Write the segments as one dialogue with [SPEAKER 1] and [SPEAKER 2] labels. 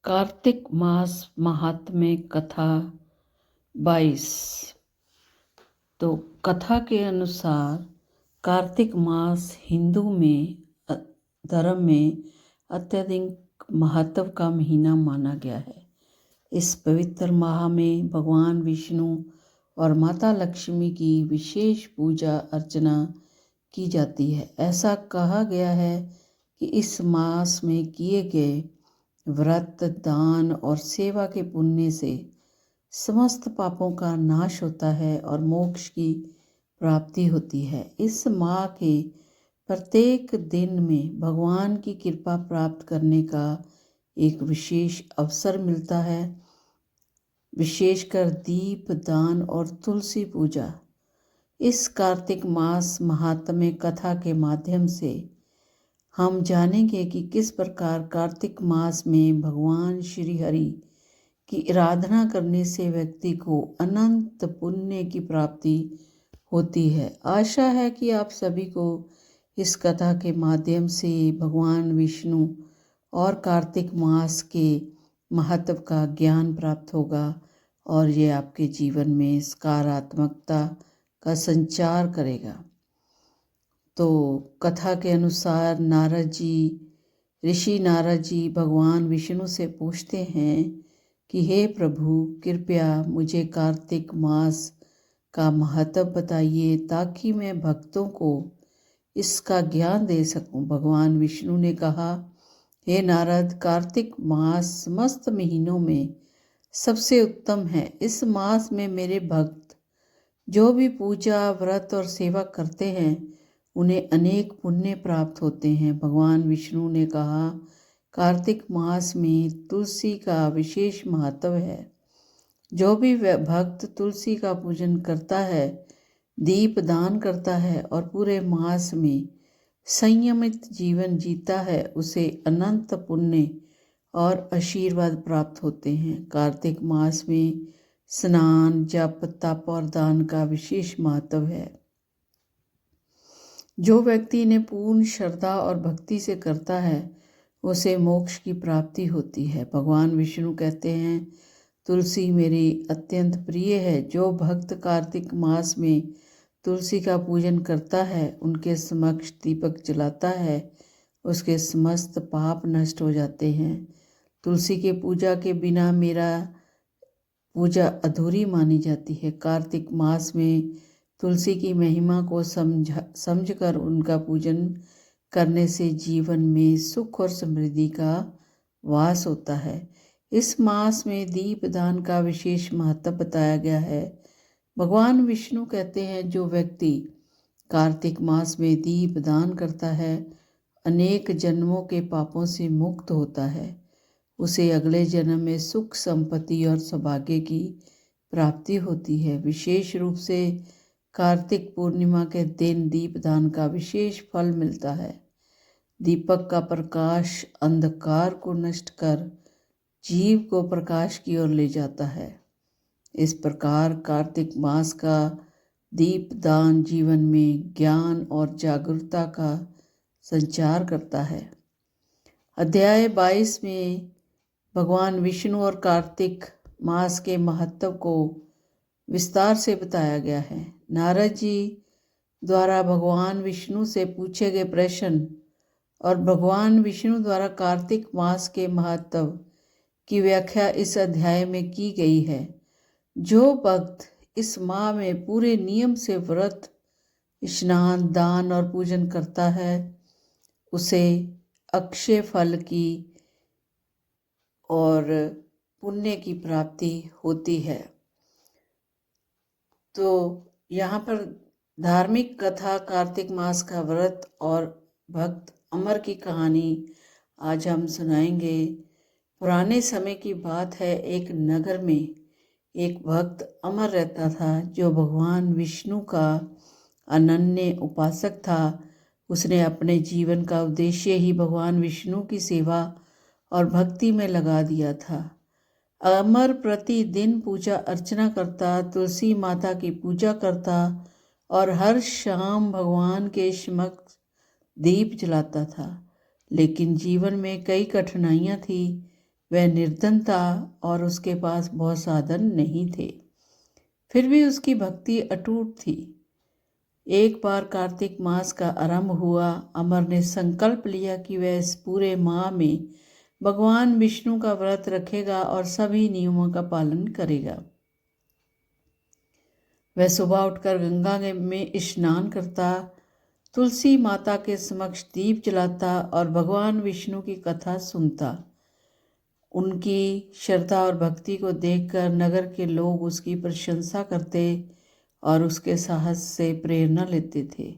[SPEAKER 1] कार्तिक मास महात्म्य कथा 22। तो कथा के अनुसार कार्तिक मास हिंदू धर्म में अत्यधिक महत्व का महीना माना गया है। इस पवित्र माह में भगवान विष्णु और माता लक्ष्मी की विशेष पूजा अर्चना की जाती है। ऐसा कहा गया है कि इस मास में किए गए व्रत, दान और सेवा के पुण्य से समस्त पापों का नाश होता है और मोक्ष की प्राप्ति होती है। इस माह के प्रत्येक दिन में भगवान की कृपा प्राप्त करने का एक विशेष अवसर मिलता है, विशेषकर दीप दान और तुलसी पूजा। इस कार्तिक मास महात्म्य कथा के माध्यम से हम जानेंगे कि किस प्रकार कार्तिक मास में भगवान श्री हरि की आराधना करने से व्यक्ति को अनंत पुण्य की प्राप्ति होती है। आशा है कि आप सभी को इस कथा के माध्यम से भगवान विष्णु और कार्तिक मास के महत्व का ज्ञान प्राप्त होगा और ये आपके जीवन में सकारात्मकता का संचार करेगा। तो कथा के अनुसार ऋषि नारद जी भगवान विष्णु से पूछते हैं कि हे प्रभु, कृपया मुझे कार्तिक मास का महत्व बताइए ताकि मैं भक्तों को इसका ज्ञान दे सकूं। भगवान विष्णु ने कहा, हे नारद, कार्तिक मास समस्त महीनों में सबसे उत्तम है। इस मास में मेरे भक्त जो भी पूजा, व्रत और सेवा करते हैं उन्हें अनेक पुण्य प्राप्त होते हैं। भगवान विष्णु ने कहा, कार्तिक मास में तुलसी का विशेष महत्व है। जो भी भक्त तुलसी का पूजन करता है, दीप दान करता है और पूरे मास में संयमित जीवन जीता है, उसे अनंत पुण्य और आशीर्वाद प्राप्त होते हैं। कार्तिक मास में स्नान, जप, तप और दान का विशेष महत्व है। जो व्यक्ति इन्हें पूर्ण श्रद्धा और भक्ति से करता है उसे मोक्ष की प्राप्ति होती है। भगवान विष्णु कहते हैं, तुलसी मेरी अत्यंत प्रिय है। जो भक्त कार्तिक मास में तुलसी का पूजन करता है, उनके समक्ष दीपक जलाता है, उसके समस्त पाप नष्ट हो जाते हैं। तुलसी के पूजा के बिना मेरा पूजा अधूरी मानी जाती है। कार्तिक मास में तुलसी की महिमा को समझकर उनका पूजन करने से जीवन में सुख और समृद्धि का वास होता है। इस मास में दीप दान का विशेष महत्व बताया गया है। भगवान विष्णु कहते हैं, जो व्यक्ति कार्तिक मास में दीप दान करता है अनेक जन्मों के पापों से मुक्त होता है। उसे अगले जन्म में सुख, संपत्ति और सौभाग्य की प्राप्ति होती है। विशेष रूप से कार्तिक पूर्णिमा के दिन दीपदान का विशेष फल मिलता है। दीपक का प्रकाश अंधकार को नष्ट कर जीव को प्रकाश की ओर ले जाता है। इस प्रकार कार्तिक मास का दीपदान जीवन में ज्ञान और जागरूकता का संचार करता है। अध्याय 22 में भगवान विष्णु और कार्तिक मास के महत्व को विस्तार से बताया गया है। नारद जी द्वारा भगवान विष्णु से पूछे गए प्रश्न और भगवान विष्णु द्वारा कार्तिक मास के महत्व की व्याख्या इस अध्याय में की गई है। जो भक्त इस माह में पूरे नियम से व्रत, स्नान, दान और पूजन करता है उसे अक्षय फल की और पुण्य की प्राप्ति होती है। तो यहाँ पर धार्मिक कथा कार्तिक मास का व्रत और भक्त अमर की कहानी आज हम सुनाएंगे। पुराने समय की बात है, एक नगर में एक भक्त अमर रहता था जो भगवान विष्णु का अनन्य उपासक था। उसने अपने जीवन का उद्देश्य ही भगवान विष्णु की सेवा और भक्ति में लगा दिया था। अमर प्रतिदिन पूजा अर्चना करता, तुलसी माता की पूजा करता और हर शाम भगवान के समक्ष दीप जलाता था। लेकिन जीवन में कई कठिनाइयाँ थी। वह निर्धन था और उसके पास बहुत साधन नहीं थे, फिर भी उसकी भक्ति अटूट थी। एक बार कार्तिक मास का आरंभ हुआ। अमर ने संकल्प लिया कि वह इस पूरे माह में भगवान विष्णु का व्रत रखेगा और सभी नियमों का पालन करेगा। वह सुबह उठकर गंगा में स्नान करता, तुलसी माता के समक्ष दीप जलाता और भगवान विष्णु की कथा सुनता। उनकी श्रद्धा और भक्ति को देखकर नगर के लोग उसकी प्रशंसा करते और उसके साहस से प्रेरणा लेते थे।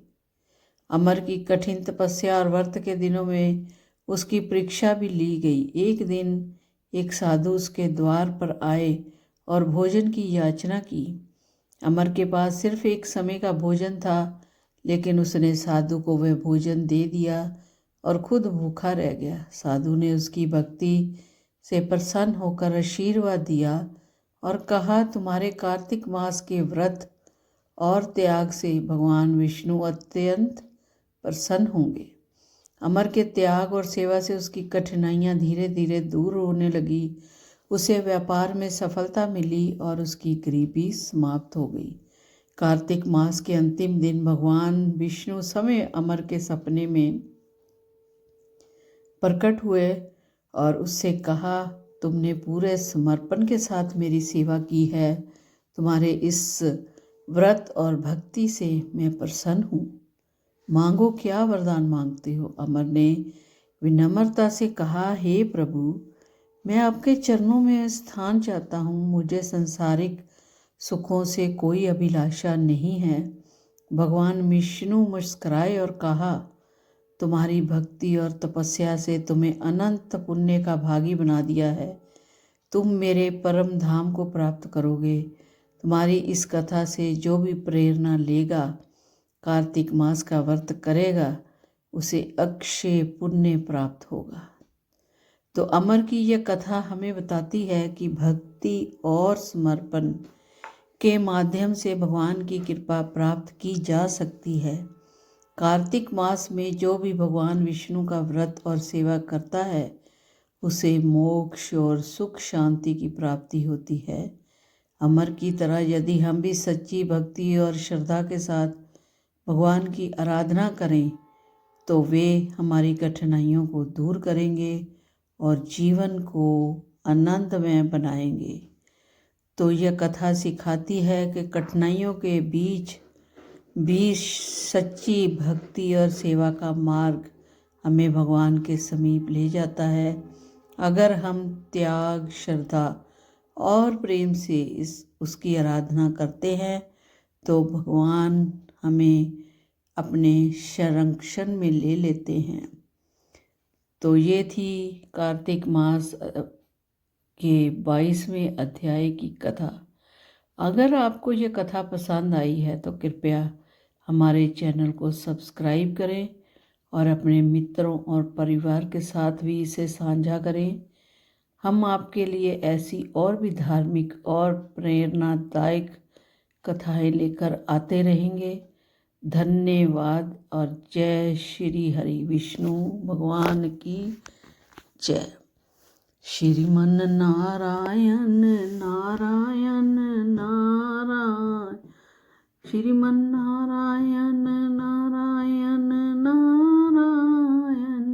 [SPEAKER 1] अमर की कठिन तपस्या और व्रत के दिनों में उसकी परीक्षा भी ली गई। एक दिन एक साधु उसके द्वार पर आए और भोजन की याचना की। अमर के पास सिर्फ एक समय का भोजन था, लेकिन उसने साधु को वह भोजन दे दिया और खुद भूखा रह गया। साधु ने उसकी भक्ति से प्रसन्न होकर आशीर्वाद दिया और कहा, तुम्हारे कार्तिक मास के व्रत और त्याग से भगवान विष्णु अत्यंत प्रसन्न होंगे। अमर के त्याग और सेवा से उसकी कठिनाइयाँ धीरे धीरे दूर होने लगी। उसे व्यापार में सफलता मिली और उसकी गरीबी समाप्त हो गई। कार्तिक मास के अंतिम दिन भगवान विष्णु समय अमर के सपने में प्रकट हुए और उससे कहा, तुमने पूरे समर्पण के साथ मेरी सेवा की है। तुम्हारे इस व्रत और भक्ति से मैं प्रसन्न हूँ। मांगो, क्या वरदान मांगते हो? अमर ने विनम्रता से कहा, हे प्रभु, मैं आपके चरणों में स्थान चाहता हूँ। मुझे सांसारिक सुखों से कोई अभिलाषा नहीं है। भगवान विष्णु मुस्कुराए और कहा, तुम्हारी भक्ति और तपस्या से तुम्हें अनंत पुण्य का भागी बना दिया है। तुम मेरे परम धाम को प्राप्त करोगे। तुम्हारी इस कथा से जो भी प्रेरणा लेगा, कार्तिक मास का व्रत करेगा, उसे अक्षय पुण्य प्राप्त होगा। तो अमर की यह कथा हमें बताती है कि भक्ति और समर्पण के माध्यम से भगवान की कृपा प्राप्त की जा सकती है। कार्तिक मास में जो भी भगवान विष्णु का व्रत और सेवा करता है, उसे मोक्ष और सुख शांति की प्राप्ति होती है। अमर की तरह यदि हम भी सच्ची भक्ति और श्रद्धा के साथ भगवान की आराधना करें, तो वे हमारी कठिनाइयों को दूर करेंगे और जीवन को आनंदमय बनाएंगे। तो यह कथा सिखाती है कि कठिनाइयों के बीच भी सच्ची भक्ति और सेवा का मार्ग हमें भगवान के समीप ले जाता है। अगर हम त्याग, श्रद्धा और प्रेम से उसकी आराधना करते हैं, तो भगवान हमें अपने संरक्षण में ले लेते हैं। तो ये थी कार्तिक मास के 22वें अध्याय की कथा। अगर आपको ये कथा पसंद आई है तो कृपया हमारे चैनल को सब्सक्राइब करें और अपने मित्रों और परिवार के साथ भी इसे साझा करें। हम आपके लिए ऐसी और भी धार्मिक और प्रेरणादायक कथाएं लेकर आते रहेंगे। धन्यवाद और जय श्री हरि विष्णु भगवान की जय। श्रीमन नारायण नारायण नारायण, श्रीमन नारायण नारायण नारायण,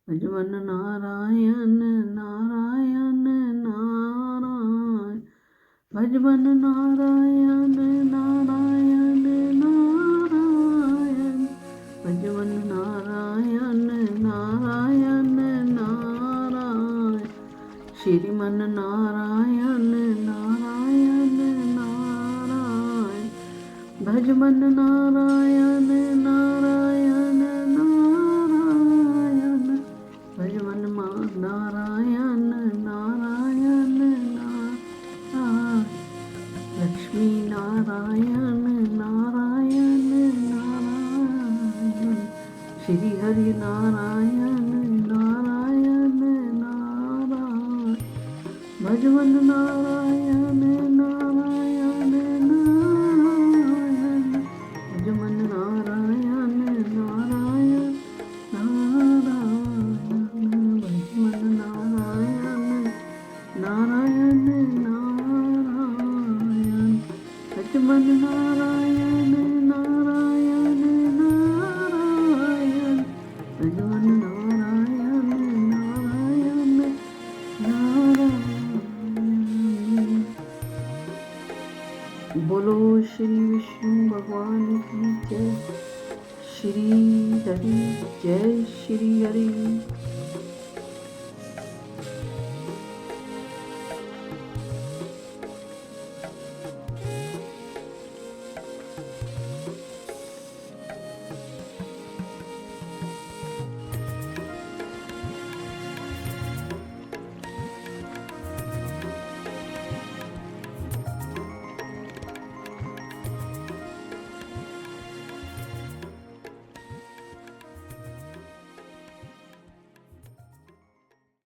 [SPEAKER 1] भजमन नारायण नारायण नारायण, भजमन नारायण नारायण नारायण, भजमन नारायण नारायण नारायण, श्रीमन नारायण नारायण नारायण, भजमन नारायण नारायण नारायण, भजमन नारायण नारायण नारायण, लक्ष्मी नारायण नारायण नारायण, श्री हरि नारायण नारायण नारायण, भजमन नारायण नारायण नारायण, भजमन नारायण नारायण नारायण, भजमन नारायण श्रीमन नारायण नारायण नारायण, श्रीमन नारायण नारायण नारायण। बोलो श्री विष्णु भगवान की जय। श्री हरि जय श्री हरि।